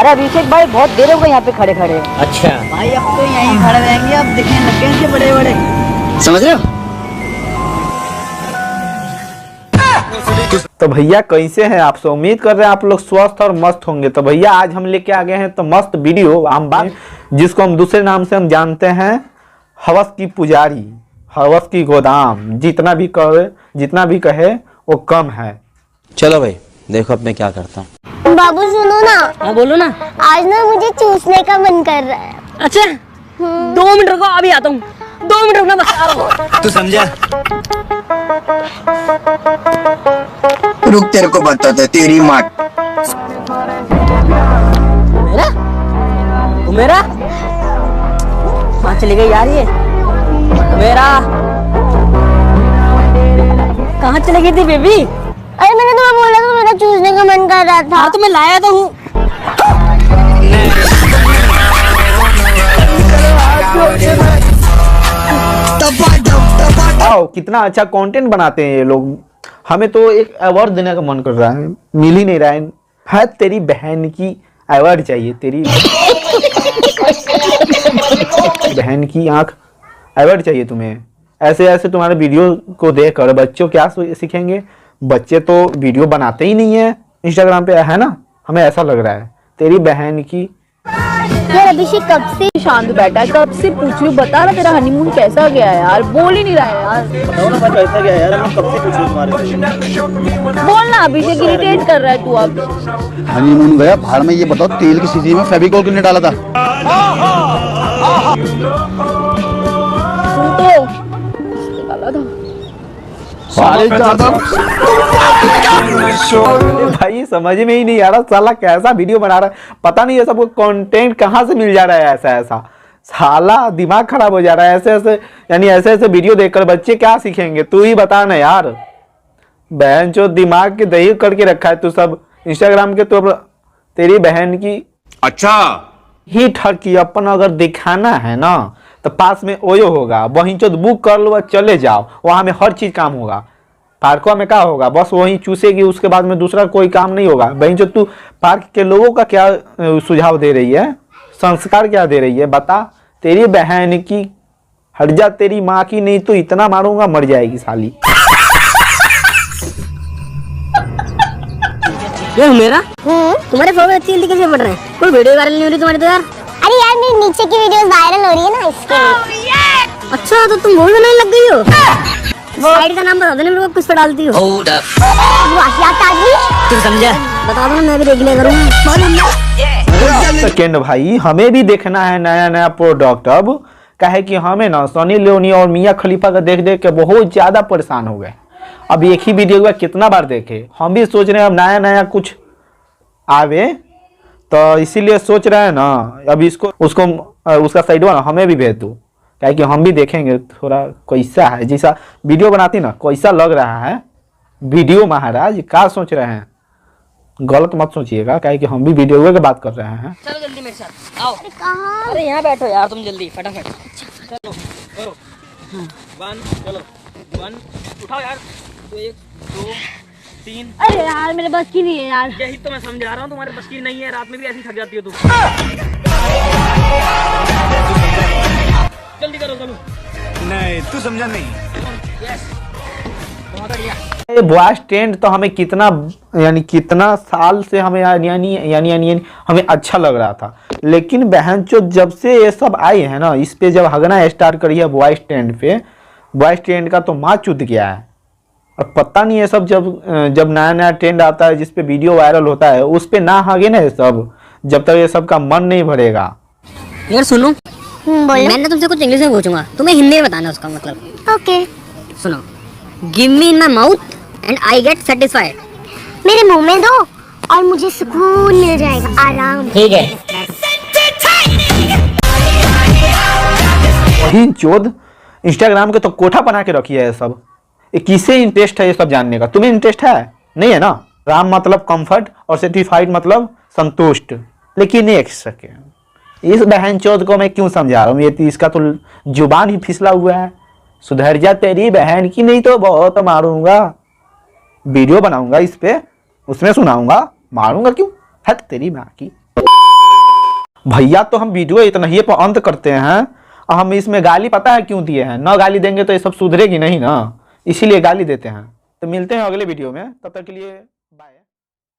अरे अभिषेक भाई बहुत देर हो गई यहाँ पे खड़े खड़े। अच्छा भाई अब तो यहीं खड़े रहेंगे, अब दिखने लग गए इनके बड़े बड़े, समझ रहे हो। तो भैया कैसे हैं आप सब? उम्मीद कर रहे हैं आप लोग स्वस्थ और मस्त होंगे। तो भैया आज हम लेके आ गए हैं तो मस्त वीडियो, हम बात जिसको हम दूसरे नाम से हम जानते हैं हवस की पुजारी, हवस की गोदाम। जितना भी कहे वो कम है। चलो भाई देखो अब मैं क्या करता हूँ। बाबू सुनो ना। हाँ बोलो ना। आज ना मुझे चूसने का मन कर रहा है। अच्छा 2 मिनट रुको, अभी आता हूँ। 2 मिनट रुकना, बस आ रहा हूँ। तू समझा? रुक तेरे को बताते तेरी माँ। मेरा? वो मेरा? कहाँ चली गई यार ये? मेरा? कहाँ चली गई थी बेबी? अरे मैंने तुम्हें बोला था मेरा चूसने का मन कर रहा था। हाँ तो मैं लाया तो हूँ। आओ कितना अच्छा कंटेंट बनाते हैं ये लोग। हमें तो एक अवार्ड देने का मन कर रहा है, मिल ही नहीं रहा है। तेरी बहन की अवार्ड चाहिए, तेरी बहन की आंख अवार्ड चाहिए तुम्हें। ऐसे ऐसे तुम्हारे वीडियो को देखकर बच्चों क्या सीखेंगे? बच्चे तो वीडियो बनाते ही नहीं है इंस्टाग्राम पे, है ना? हमें ऐसा लग रहा है। तेरी बहन की यार अभिषेक कब से शांत बैठा है, कब से पूछ रही हूँ, बता ना तेरा हनीमून कैसा गया है यार, बोल ही नहीं रहा है यार। बताओ ना कैसा गया यार, हम कब से पूछ रहे तुम्हारे से। बोल ना, अभिषेक इरिटेट कर रहा है तू अब। हनीमून गया बाहर में, ये बताओ तेल की शीशी में फेविकोल किसने डाला था? तू तो डाला था। भाई समझ में ही नहीं आ रहा साला कैसा वीडियो बना रहा है। पता नहीं ये सबको कंटेंट कहाँ से मिल जा रहा है। ऐसा साला दिमाग खराब हो जा रहा है। ऐसे ऐसे वीडियो देखकर बच्चे क्या सीखेंगे? तू ही बता ना यार। बहन जो दिमाग के दही करके रखा है तू सब इंस्टाग्राम के। तो तेरी बहन की अच्छा ही ठरकी अपन अगर दिखाना है ना तो पास में ओयो होगा, वहीं चो बुक कर लो, चले जाओ, वहां में हर चीज काम होगा। पार्कों में क्या होगा? बस वहीं चूसेगी, उसके बाद में दूसरा कोई काम नहीं होगा। वहीं जो तू पार्क के लोगों का क्या सुझाव दे रही है, संस्कार क्या दे रही है बता? तेरी बहन की हट जा, तेरी माँ की नहीं तो इतना मारूंगा मर जाएगी साली। ये मेरा? तुम्हारे फोटो अच्छी जल्दी कैसे बढ़ रहे हैं? कोई वीडियो वायरल नहीं हो रही तुम्हारी तो यार? अरे यार मेरी नीचे की वीडियोस वायरल हो रही है ना, इसके लिए। अच्छा तो तुम मूवी बनाने लग गई हो? साइड का नाम बता दो ना मेरे को, किस पे डालती हो? वाहियात आदमी। तू समझा? बता दो ना, मैं भी देख लिया करूँगा। सेकेंड भाई हमें भी देखना है नया नया प्रोडक्ट। अब कहे कि हमें ना सनी लियोनी और मियां खलीफा का देख देख के बहुत ज्यादा परेशान हो गए। अब एक ही वीडियो को कितना बार देखे? हम भी सोच रहे हैं अब नया नया कुछ आवे, तो इसीलिए सोच रहे हैं ना अब उसका साइड वाला हमें भी भेज दो, क्या कि हम भी देखेंगे थोड़ा कैसा है। जैसा वीडियो बनाती ना कैसा लग रहा है वीडियो। महाराज क्या सोच रहे हैं? गलत मत सोचिएगा, क्या कि हम भी वीडियो की बात कर रहे हैं। चलो जल्दी मेरे साथ आओ। अरे कहाँ? अरे यहाँ बैठो यार तुम, जल्दी फटाफट। चलो करो 1 चलो 1 उठाओ यार। 1 2 3। अरे यार मेरे बस की नहीं है यार। यही तो मैं समझा रहा हूँ, तुम्हारे बस की नहीं है। रात में भी ऐसी थक जाती हो तुम। जल्दी करो चलो। नहीं तू समझा नहीं। यस बहुत बढ़िया। ये वॉइस ट्रेंड तो हमें कितना साल से हमें यानी हमें अच्छा लग रहा था। लेकिन बहन चो जब से ये सब आई है ना, इस पे जब हगना स्टार्ट करी है वॉइस ट्रेंड पे, वॉइस ट्रेंड का तो माँ चुद गया है। और पता नहीं ये सब जब नया नया ट्रेंड आता है जिस पे वीडियो वायरल होता है उस पे ना हगे ना ये सब, जब तक ये सब का मन नहीं भरेगा। यार सुनो, बोलो। मैंने तुमसे कुछ इंग्लिश में पूछूंगा, तुम्हें हिंदी में बताना उसका मतलब। ओके। सुनो, give me in my mouth and I get satisfied. मेरे मुंह में दो और मुझे सुकून मिल जाएगा, आराम। ठीक है। वही चोद इंस्टाग्राम के तो कोठा बना के रखी है ये सब। ये किसे इंटरेस्ट है ये सब जानने का? तुम्हें इंटरेस्ट है? नहीं है ना? राम मतलब कंफर्ट और सर्टिफाइड मतलब संतुष्ट। लेकिन एक सेकेंड, इस बहन चौथ को मैं क्यों समझा रहा हूँ? ये इसका तो जुबान ही फिसला हुआ है। सुधर जा, तेरी बहन की नहीं तो बहुत मारूंगा। वीडियो बनाऊंगा इस पे, उसमें सुनाऊंगा, मारूंगा क्यों? हट तेरी माँ की। भैया तो हम वीडियो इतना ही पर अंत करते हैं। हम इसमें गाली पता है क्यों दिए हैं, न गाली देंगे तो ये सब सुधरेगी नहीं ना, इसीलिए गाली देते हैं। तो मिलते हैं अगले वीडियो में, तब तक के लिए बाय।